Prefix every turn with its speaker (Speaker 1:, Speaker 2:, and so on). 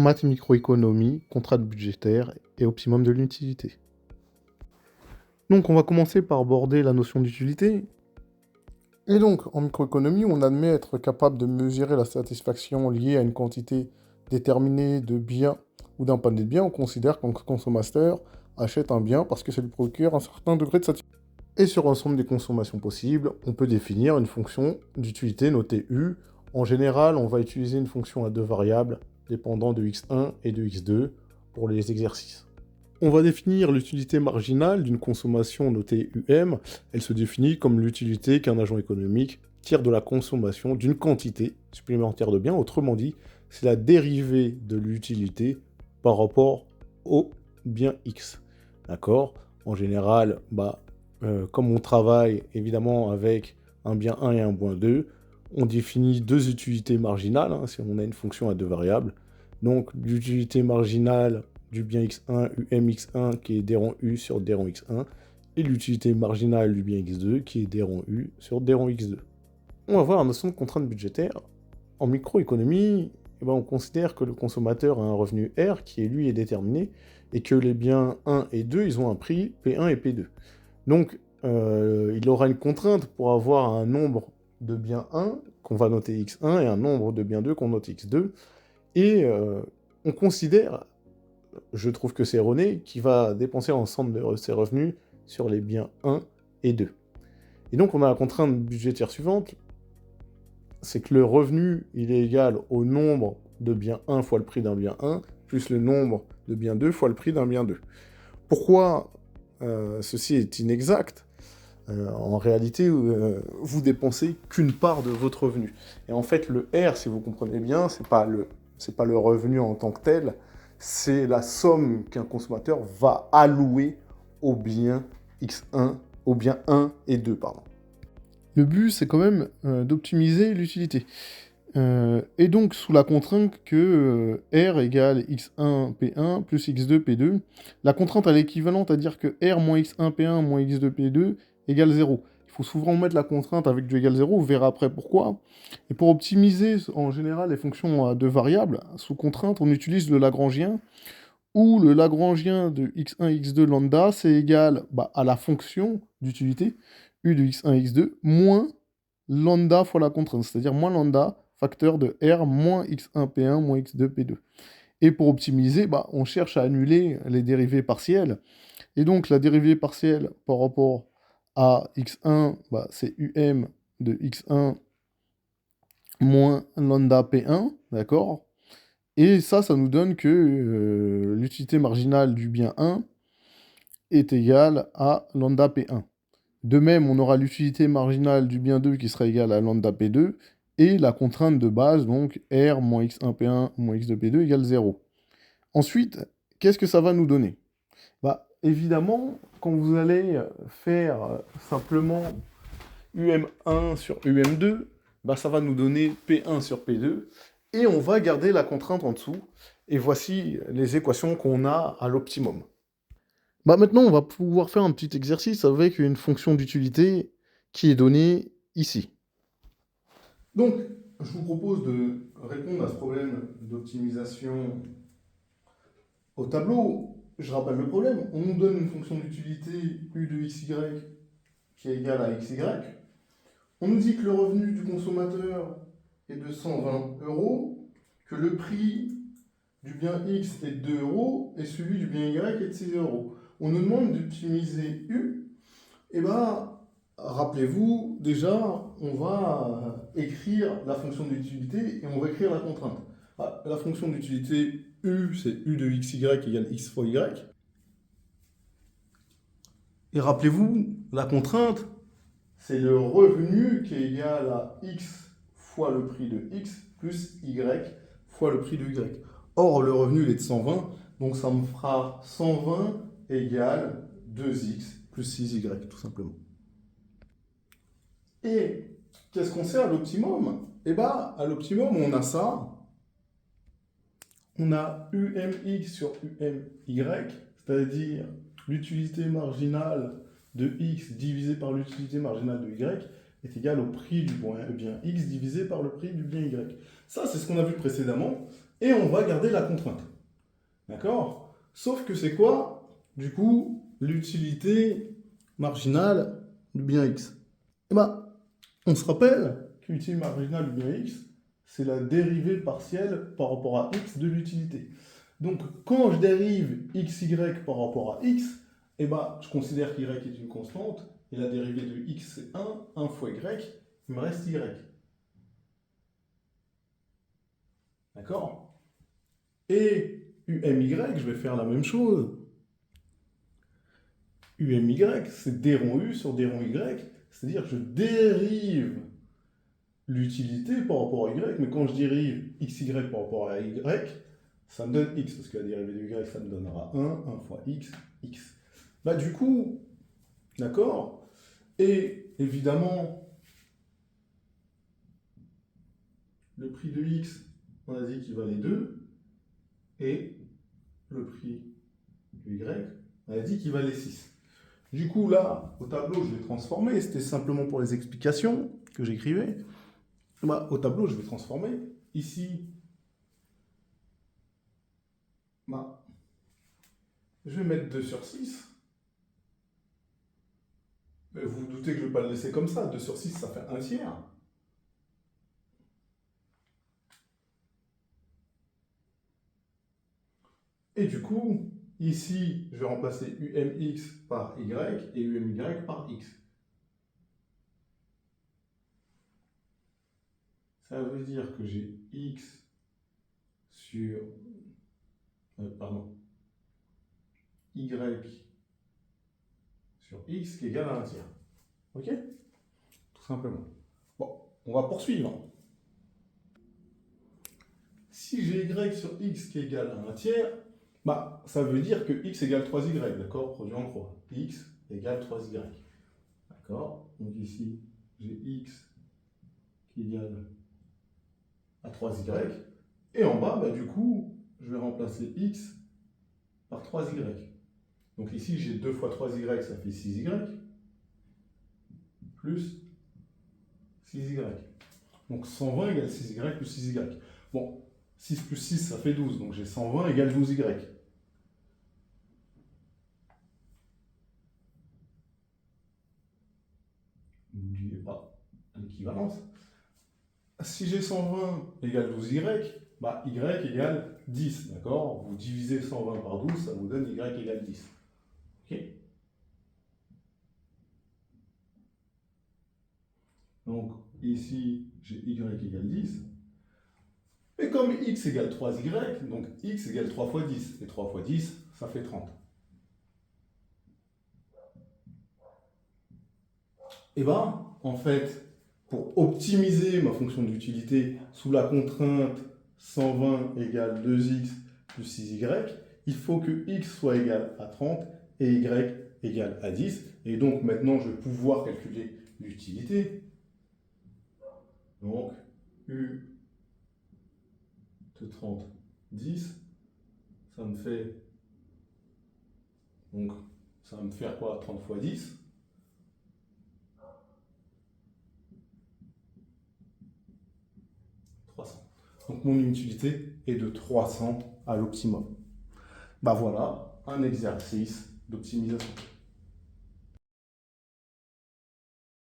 Speaker 1: maths microéconomie, contrainte budgétaire et optimum de l'utilité. Donc on va commencer par aborder la notion d'utilité. Et donc en microéconomie, on admet être capable de mesurer la satisfaction liée à une quantité déterminée de biens ou d'un panier de biens. On considère qu'un consommateur achète un bien parce que ça lui procure un certain degré de satisfaction. Et sur l'ensemble des consommations possibles, on peut définir une fonction d'utilité notée U. En général, on va utiliser une fonction à deux variables, dépendant de x1 et de x2 pour les exercices. On va définir l'utilité marginale d'une consommation notée UM. Elle se définit comme l'utilité qu'un agent économique tire de la consommation d'une quantité supplémentaire de biens. Autrement dit, c'est la dérivée de l'utilité par rapport au bien X. D'accord ? En général, comme on travaille évidemment avec un bien 1 et un bien 2, on définit deux utilités marginales, si on a une fonction à deux variables. Donc l'utilité marginale du bien x1, umx1, qui est d rond u sur d rond x1, et l'utilité marginale du bien x2, qui est d rond u sur d rond x2. On va voir la notion de contrainte budgétaire. En microéconomie, on considère que le consommateur a un revenu R qui, lui, est déterminé, et que les biens 1 et 2, ils ont un prix P1 et P2. Donc, il aura une contrainte pour avoir un nombre de biens 1 qu'on va noter x1 et un nombre de biens 2 qu'on note x2. Et on considère, je trouve que c'est erroné, qu'il va dépenser l'ensemble de ses revenus sur les biens 1 et 2. Et donc on a la contrainte budgétaire suivante, c'est que le revenu, il est égal au nombre de biens 1 fois le prix d'un bien 1, plus le nombre de biens 2 fois le prix d'un bien 2. Pourquoi ceci est inexact ? En réalité, vous dépensez qu'une part de votre revenu. Et en fait, le R, si vous comprenez bien, c'est pas le revenu en tant que tel, c'est la somme qu'un consommateur va allouer au bien X1, au bien 1 et 2, pardon. Le but, c'est quand même d'optimiser l'utilité. Et donc, sous la contrainte que R égale x1 P1 plus x2 P2, la contrainte elle est équivalente à dire que R moins x1 P1 moins x2 P2 égale 0. Il faut souvent mettre la contrainte avec du égal 0, vous verrez après pourquoi. Et pour optimiser en général les fonctions à deux variables, sous contrainte, on utilise le Lagrangien, où le Lagrangien de x1 x2 lambda, c'est égal à la fonction d'utilité, U de x1 x2, moins lambda fois la contrainte, c'est-à-dire moins lambda, facteur de R moins x1 P1 moins x2 P2. Et pour optimiser, on cherche à annuler les dérivées partielles. Et donc la dérivée partielle par rapport à x1, c'est um de x1 moins lambda P1, d'accord ? Et ça nous donne que l'utilité marginale du bien 1 est égale à lambda P1. De même, on aura l'utilité marginale du bien 2 qui sera égale à lambda P2, et la contrainte de base, donc R moins x1 P1 moins x2 P2 égale 0. Ensuite, qu'est-ce que ça va nous donner ? Évidemment, quand vous allez faire simplement UM1 sur UM2, ça va nous donner P1 sur P2, et on va garder la contrainte en dessous, et voici les équations qu'on a à l'optimum. Maintenant, on va pouvoir faire un petit exercice avec une fonction d'utilité qui est donnée ici. Donc, je vous propose de répondre à ce problème d'optimisation au tableau. Je rappelle le problème. On nous donne une fonction d'utilité U de xy qui est égale à xy. On nous dit que le revenu du consommateur est de 120 €, que le prix du bien X est de 2 € et celui du bien Y est de 6 €. On nous demande d'optimiser U. Rappelez-vous, déjà, on va écrire la fonction d'utilité et on va écrire la contrainte. La fonction d'utilité U, c'est U de xy égale x fois y. Et rappelez-vous, la contrainte, c'est le revenu qui est égal à x fois le prix de x plus y fois le prix de y. Or, le revenu il est de 120, donc ça me fera 120 égale 2x plus 6y, tout simplement. Et qu'est-ce qu'on sait à l'optimum ? À l'optimum, on a ça. On a UMX sur UMY, c'est-à-dire l'utilité marginale de x divisé par l'utilité marginale de y est égal au prix du bien x divisé par le prix du bien y. Ça, c'est ce qu'on a vu précédemment. et on va garder la contrainte. D'accord? Sauf que c'est quoi, du coup, l'utilité marginale du bien x? Eh ben, on se rappelle que l'utilité marginale du bien x, c'est la dérivée partielle par rapport à x de l'utilité. Donc, quand je dérive xy par rapport à x, eh ben, je considère qu'y est une constante, et la dérivée de x c'est 1 fois y, il me reste y. D'accord? Et UMY, je vais faire la même chose. UMY, c'est d rond U sur d rond Y, c'est-à-dire que je dérive l'utilité par rapport à Y, mais quand je dérive XY par rapport à Y, ça me donne X, parce que la dérivée de Y, ça me donnera 1 fois X, X. Bah du coup, d'accord? Et évidemment, le prix de X, on a dit qu'il valait 2, et le prix de Y, on a dit qu'il valait 6. Du coup, là, au tableau, je vais transformer. C'était simplement pour les explications que j'écrivais. Bah, au tableau, je vais transformer. Ici, bah, je vais mettre 2 sur 6. Mais vous vous doutez que je ne vais pas le laisser comme ça. 2 sur 6, ça fait 1 tiers. Et du coup, ici, je vais remplacer UMX par Y et UMY par X. Ça veut dire que j'ai X sur... pardon. Y sur X qui est égal à 1 tiers. Ok? Tout simplement. Bon, on va poursuivre. Si j'ai Y sur X qui est égal à 1 tiers, bah, ça veut dire que X égale 3Y, d'accord? Produit en croix. X égale 3Y. D'accord? Donc ici, j'ai X qui égale à 3Y. Et en bas, bah, du coup, je vais remplacer X par 3Y. Donc ici, j'ai 2 fois 3Y, ça fait 6Y. Plus 6Y. Donc 120 égale 6Y plus 6Y. Bon, 6 plus 6, ça fait 12. Donc j'ai 120 égale 12Y. N'oubliez pas l'équivalence. Si j'ai 120 égale 12Y, bah Y égale 10, d'accord? Vous divisez 120 par 12, ça vous donne Y égale 10. Ok? Donc ici, j'ai Y égale 10. Et comme X égale 3Y, donc X égale 3 fois 10. Et 3 fois 10, ça fait 30. Et bien, en fait, pour optimiser ma fonction d'utilité sous la contrainte 120 égale 2x plus 6y, il faut que x soit égal à 30 et y égale à 10. Et donc maintenant, je vais pouvoir calculer l'utilité. Donc, u de 30, 10, ça me fait... Donc, ça va me faire quoi? 30 fois 10. Donc mon utilité est de 300 à l'optimum. Bah voilà, un exercice d'optimisation.